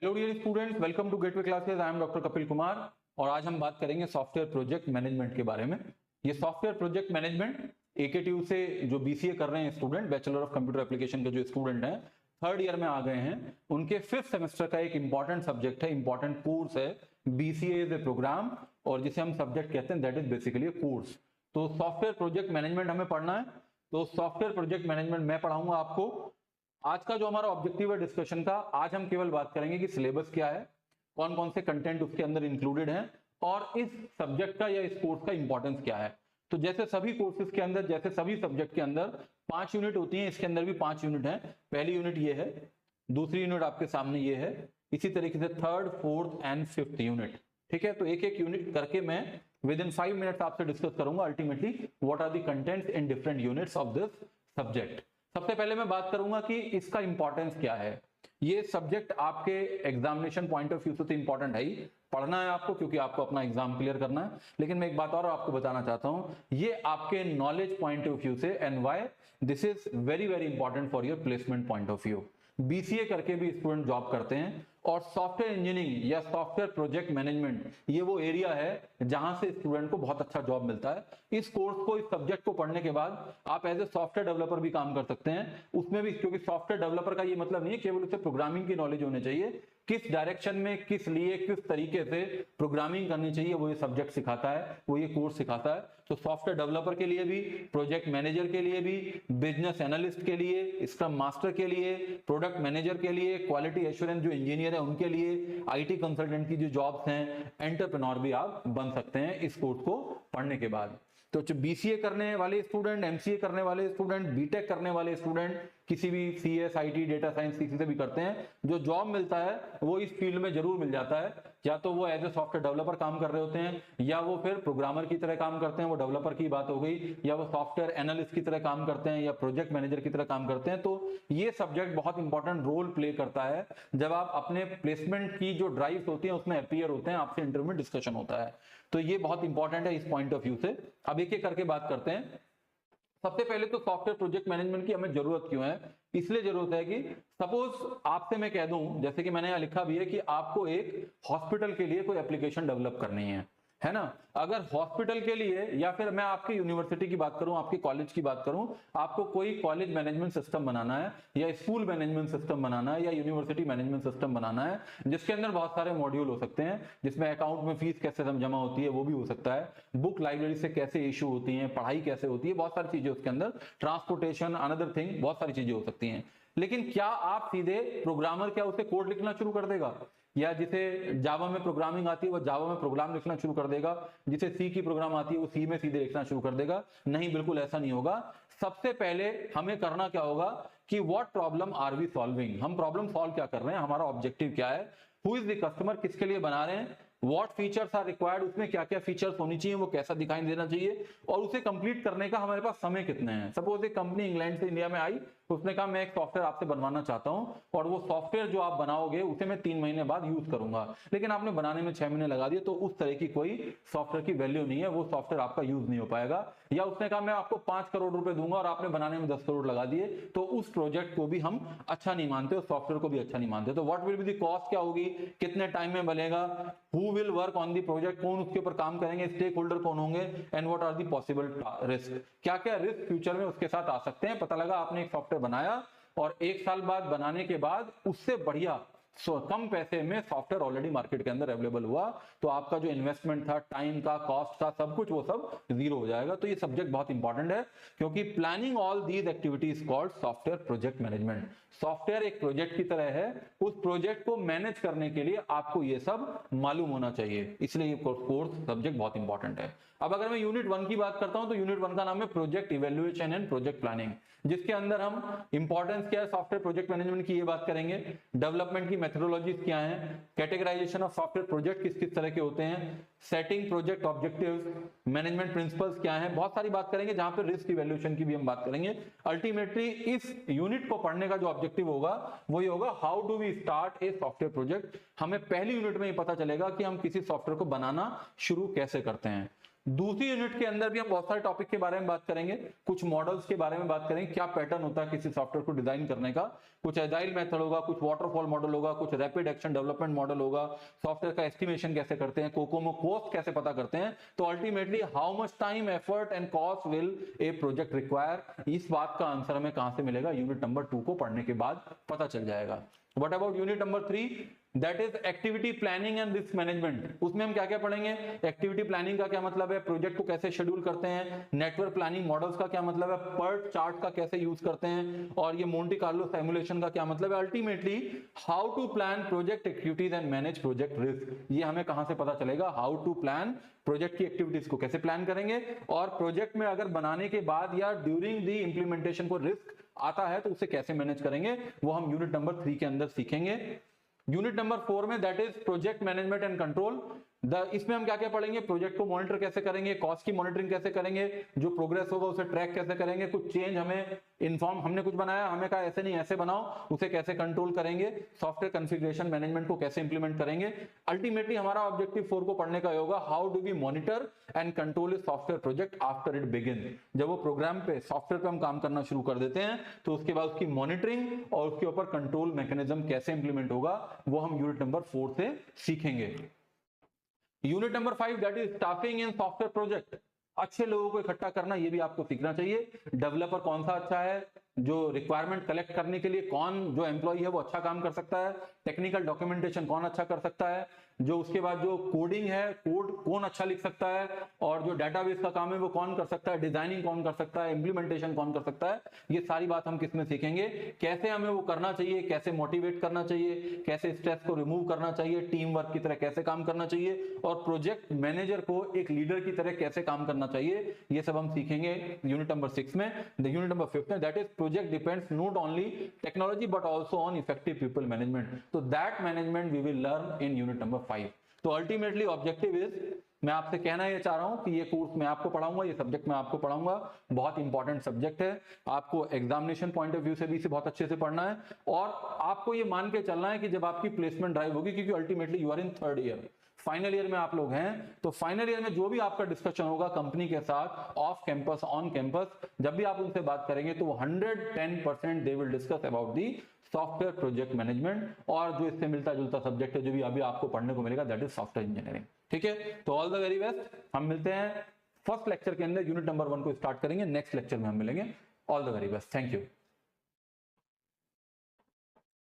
Hello dear students, welcome to Gateway Classes. I am doctor Kapil Kumar और आज हम बात करेंगे सॉफ्टवेयर प्रोजेक्ट मैनेजमेंट के बारे में। ये सॉफ्टवेयर प्रोजेक्ट मैनेजमेंट एकेटीयू से जो बीसीए कर रहे हैं student, bachelor of computer application के जो स्टूडेंट हैं, थर्ड ईयर में आ गए हैं, उनके फिफ्थ सेमेस्टर का एक इंपॉर्टेंट सब्जेक्ट है, इंपॉर्टेंट कोर्स है। बीसीए इज ए प्रोग्राम और जिसे हम सब्जेक्ट कहते हैं, दैट इज बेसिकली कोर्स। तो सॉफ्टवेयर प्रोजेक्ट मैनेजमेंट हमें पढ़ना है। तो सॉफ्टवेयर प्रोजेक्ट मैनेजमेंट मैं पढ़ाऊंगा आपको। आज का जो हमारा ऑब्जेक्टिव है डिस्कशन का, आज हम केवल बात करेंगे कि सिलेबस क्या है, कौन कौन से कंटेंट उसके अंदर इंक्लूडेड हैं और इस सब्जेक्ट का या इस कोर्स का इंपॉर्टेंस क्या है। तो जैसे सभी कोर्सेज के अंदर, जैसे सभी सब्जेक्ट के अंदर 5 यूनिट होती हैं, इसके अंदर भी 5 यूनिट हैं। पहली यूनिट ये है, दूसरी यूनिट आपके सामने ये है, इसी तरीके से third, fourth and fifth unit. ठीक है, तो एक एक यूनिट करके मैं विद इन 5 मिनट्स आपसे डिस्कस करूंगा ultimately what are the contents in different units of this subject. सबसे पहले मैं बात करूंगा कि इसका इंपॉर्टेंस क्या है। ये सब्जेक्ट आपके एग्जामिनेशन पॉइंट ऑफ व्यू से तो इंपॉर्टेंट है ही, पढ़ना है आपको क्योंकि आपको अपना एग्जाम क्लियर करना है। लेकिन मैं एक बात और आपको बताना चाहता हूं, ये आपके नॉलेज पॉइंट ऑफ व्यू से and why this is very very important for your placement point of view. BCA करके भी स्टूडेंट जॉब करते हैं और सॉफ्टवेयर इंजीनियरिंग या सॉफ्टवेयर प्रोजेक्ट मैनेजमेंट ये वो एरिया है जहां से स्टूडेंट को बहुत अच्छा जॉब मिलता है। इस कोर्स को, इस सब्जेक्ट को पढ़ने के बाद आप एज ए सॉफ्टवेयर डेवलपर भी काम कर सकते हैं उसमें भी, क्योंकि सॉफ्टवेयर डेवलपर का ये मतलब नहीं है केवल उसे प्रोग्रामिंग की नॉलेज होनी चाहिए, किस डायरेक्शन में, किस लिए, किस तरीके से प्रोग्रामिंग करनी चाहिए वो ये सब्जेक्ट सिखाता है, वो ये कोर्स सिखाता है। तो सॉफ्टवेयर डेवलपर के लिए भी, प्रोजेक्ट मैनेजर के लिए भी, बिजनेस एनालिस्ट के लिए, स्क्रम मास्टर के लिए, प्रोडक्ट मैनेजर के लिए, क्वालिटी एश्योरेंस जो इंजीनियर है उनके लिए, आईटी कंसल्टेंट की जो जॉब्स हैं, एंटरप्रेन्योर भी आप बन सकते हैं इस कोर्स को पढ़ने के बाद। तो बीसीए करने वाले स्टूडेंट, एमसीए करने वाले स्टूडेंट, बीटेक करने वाले स्टूडेंट, किसी भी सीएस, आईटी, डेटा साइंस किसी से भी करते हैं, जो जॉब मिलता है वो इस फील्ड में जरूर मिल जाता है। या तो वो एज ए सॉफ्टवेयर डेवलपर काम कर रहे होते हैं, या वो फिर प्रोग्रामर की तरह काम करते हैं, वो डेवलपर की बात हो गई, या वो सॉफ्टवेयर एनालिस्ट की तरह काम करते हैं, या प्रोजेक्ट मैनेजर की तरह काम करते हैं। तो ये सब्जेक्ट बहुत इंपॉर्टेंट रोल प्ले करता है जब आप अपने प्लेसमेंट की जो ड्राइव्स होती हैं उसमें अपीयर होते हैं, आपसे इंटरव्यू में डिस्कशन होता है। तो ये बहुत इंपॉर्टेंट है इस पॉइंट ऑफ व्यू से। अब एक एक करके बात करते हैं। सबसे पहले तो सॉफ्टवेयर प्रोजेक्ट मैनेजमेंट की हमें जरूरत क्यों है? इसलिए जरूरत है कि सपोज आपसे मैं कह दूं, जैसे कि मैंने यहां लिखा भी है कि आपको एक हॉस्पिटल के लिए कोई एप्लीकेशन डेवलप करनी है ना। अगर हॉस्पिटल के लिए, या फिर मैं आपकी यूनिवर्सिटी की बात करूं, आपके कॉलेज की बात करूं, आपको कोई कॉलेज मैनेजमेंट सिस्टम बनाना है, या स्कूल मैनेजमेंट सिस्टम बनाना है, या यूनिवर्सिटी मैनेजमेंट सिस्टम बनाना है, जिसके अंदर बहुत सारे मॉड्यूल हो सकते हैं, जिसमें अकाउंट में फीस कैसे जमा होती है वो भी हो सकता है, बुक लाइब्रेरी से कैसे इशू होती है, पढ़ाई कैसे होती है, बहुत सारी चीजें उसके अंदर, ट्रांसपोर्टेशन, अनदर थिंग, बहुत सारी चीजें हो सकती हैं। लेकिन क्या आप सीधे प्रोग्रामर क्या उसे कोड लिखना शुरू कर देगा, या जिसे जावा में प्रोग्रामिंग आती है वो जावा में प्रोग्राम लिखना शुरू कर देगा, जिसे सी की प्रोग्राम आती है वो सी में सीधे लिखना शुरू कर देगा? नहीं, बिल्कुल ऐसा नहीं होगा। सबसे पहले हमें करना क्या होगा कि what problem are we solving, हम प्रॉब्लम सॉल्व क्या कर रहे हैं, हमारा ऑब्जेक्टिव क्या है, हु इज द कस्टमर, किसके लिए बना रहे हैं, व्हाट फीचर्स आर रिक्वायर्ड, उसमें क्या क्या फीचर्स होनी चाहिए, वो कैसा दिखाई देना चाहिए, और उसे कंप्लीट करने का हमारे पास समय कितने हैं। सपोज एक कंपनी इंग्लैंड से इंडिया में आई, तो उसने कहा मैं एक सॉफ्टवेयर आपसे बनवाना चाहता हूं और वो सॉफ्टवेयर जो आप बनाओगे उसे मैं 3 महीने बाद यूज करूंगा, लेकिन आपने बनाने में 6 महीने लगा दिए, तो उस तरह की कोई सॉफ्टवेयर की वैल्यू नहीं है, वो सॉफ्टवेयर आपका यूज नहीं हो पाएगा। या उसने कहा मैं आपको 5 करोड़ रुपए दूंगा और आपने बनाने में 10 करोड़ लगा दिए, तो उस प्रोजेक्ट को भी हम अच्छा नहीं मानते, उस सॉफ्टवेयर को भी अच्छा नहीं मानते। तो what will be the cost, क्या होगी, कितने टाइम में बनेगा, who will work on the project, कौन उसके ऊपर काम करेंगे, स्टेक होल्डर कौन होंगे, and what are the possible risk, क्या क्या रिस्क फ्यूचर में उसके साथ आ सकते हैं। पता लगा आपने एक सॉफ्टवेयर बनाया और 1 साल बाद बनाने के बाद उससे बढ़िया कम पैसे में सॉफ्टवेयर ऑलरेडी मार्केट के अंदर अवेलेबल हुआ, तो आपका जो इन्वेस्टमेंट था, टाइम का, कॉस्ट का, सब कुछ, वो सब जीरो हो जाएगा। तो ये सब्जेक्ट बहुत इंपॉर्टेंट है, क्योंकि planning all these activities called software project management. Software एक प्रोजेक्ट की तरह है, उस प्रोजेक्ट को मैनेज करने के लिए आपको ये सब मालूम होना चाहिए, इसलिए ये कोर्स सब्जेक्ट बहुत इंपॉर्टेंट है। अब अगर मैं यूनिट 1 की बात करता हूं, तो यूनिट 1 का नाम है project evaluation and project planning, जिसके अंदर हम इंपॉर्टेंस क्या है सॉफ्टवेयर प्रोजेक्ट मैनेजमेंट की ये बात करेंगे, डेवलपमेंट की मेथोडोलॉजीज क्या है, कैटेगराइजेशन ऑफ सॉफ्टवेयर प्रोजेक्ट किस किस तरह के होते हैं, setting project objectives, management principles क्या है, बहुत सारी बात करेंगे, जहां पर रिस्क इवैल्यूएशन की भी हम बात करेंगे। अल्टीमेटली इस यूनिट को पढ़ने का जो ऑब्जेक्टिव होगा वो ये होगा, how do we start a software project. हमें पहली यूनिट में ही पता चलेगा कि हम किसी सॉफ्टवेयर को बनाना शुरू कैसे करते हैं। दूसरी यूनिट के अंदर भी हम बहुत सारे टॉपिक के बारे में बात करेंगे, कुछ मॉडल्स के बारे में बात करेंगे, क्या पैटर्न होता है किसी सॉफ्टवेयर को डिजाइन करने का। कुछ एजाइल मेथड होगा, कुछ वाटरफॉल मॉडल होगा, कुछ रैपिड एक्शन डेवलपमेंट मॉडल होगा, सॉफ्टवेयर का एस्टिमेशन कैसे करते हैं, कोकोमो कॉस्ट कैसे पता करते हैं। तो ultimately how much time, effort and cost will A project require, इस बात का आंसर हमें कहां से मिलेगा, यूनिट नंबर 2 को पढ़ने के बाद पता चल जाएगा। What about unit number 3? That is activity planning and risk management. उसमें हम क्या क्या पढ़ेंगे, एक्टिविटी प्लानिंग का क्या मतलब है, प्रोजेक्ट को कैसे शेड्यूल करते हैं, नेटवर्क प्लानिंग मॉडल्स का क्या मतलब है, पर्ट चार्ट का कैसे यूज करते हैं, और ये मोंटे कार्लो सिमुलेशन का क्या मतलब है। Ultimately how to plan project activities and manage project risk, ये हमें कहां से पता चलेगा, हाउ टू प्लान प्रोजेक्ट की एक्टिविटीज को कैसे प्लान करेंगे, और प्रोजेक्ट में अगर बनाने के बाद या ड्यूरिंग द इंप्लीमेंटेशन को रिस्क आता है तो उसे कैसे मैनेज करेंगे, वो हम यूनिट नंबर 3 के अंदर सीखेंगे। यूनिट नंबर 4 में that is project management and control, इसमें हम क्या क्या पढ़ेंगे, प्रोजेक्ट को मॉनिटर कैसे करेंगे, कॉस्ट की मॉनिटरिंग कैसे करेंगे, जो प्रोग्रेस होगा उसे ट्रैक कैसे करेंगे, कुछ चेंज हमें इन्फॉर्म, हमने कुछ बनाया, हमें कहा ऐसे नहीं ऐसे बनाओ, उसे कैसे कंट्रोल करेंगे, सॉफ्टवेयर कॉन्फ़िगरेशन मैनेजमेंट को कैसे इंप्लीमेंट करेंगे। अल्टीमेटली हमारा ऑब्जेक्टिव 4 को पढ़ने का होगा, how do we monitor and control a software project after it begin. जब वो प्रोग्राम पे सॉफ्टवेयर पे हम काम करना शुरू कर देते हैं तो उसके बाद उसकी मॉनिटरिंग और उसके ऊपर कंट्रोल मैकेनिज्म कैसे इंप्लीमेंट होगा, वो हम यूनिट नंबर 4 से सीखेंगे। Unit number 5 that is staffing in software project, अच्छे लोगों को इकट्ठा करना, ये भी आपको सीखना चाहिए। डेवलपर कौन सा अच्छा है, जो रिक्वायरमेंट कलेक्ट करने के लिए कौन, जो एम्प्लॉय है वो अच्छा काम कर सकता है, टेक्निकल डॉक्यूमेंटेशन कौन अच्छा कर सकता है, जो उसके बाद जो कोडिंग है कोड कौन अच्छा लिख सकता है, और जो डेटाबेस का काम है वो कौन कर सकता है, डिजाइनिंग कौन कर सकता है, इंप्लीमेंटेशन कौन कर सकता है, ये सारी बात हम किसमें सीखेंगे, कैसे हमें वो करना चाहिए, कैसे मोटिवेट करना चाहिए, कैसे स्ट्रेस को रिमूव करना चाहिए, टीम वर्क की तरह कैसे काम करना चाहिए, और प्रोजेक्ट मैनेजर को एक लीडर की तरह कैसे काम करना चाहिए, ये सब हम सीखेंगे यूनिट नंबर 6 में। यूनिट नंबर 5 में that is project depends not only technology but also on effective people management, तो that management we will learn in unit number 5। तो अल्टीमेटली ऑब्जेक्टिव इज, मैं आपसे कहना ये चाह रहा हूं कि ये कोर्स मैं आपको पढ़ाऊंगा, ये सब्जेक्ट मैं आपको पढ़ाऊंगा, बहुत इंपॉर्टेंट सब्जेक्ट है, आपको एग्जामिनेशन पॉइंट ऑफ व्यू से भी इसे बहुत अच्छे से पढ़ना है, और आपको ये मान के चलना है कि जब आपकी प्लेसमेंट ड्राइव होगी, क्योंकि ultimately you are in 3rd year, final year में आप लोग हैं, तो फाइनल ईयर में जो भी आपका डिस्कशन होगा कंपनी के साथ, ऑफ कैंपस ऑन कैंपस, जब भी आप उनसे बात करेंगे तो 110% they will discuss about the software project management, और जो इससे मिलता जुलता सब्जेक्ट है जो भी अभी आपको पढ़ने को मिलेगा दैट इज सॉफ्टवेयर इंजीनियरिंग। ठीक है, तो ऑल द वेरी बेस्ट, हम मिलते हैं फर्स्ट लेक्चर के अंदर, यूनिट नंबर 1 को स्टार्ट करेंगे, नेक्स्ट लेक्चर में हम मिलेंगे। All the very best, thank you.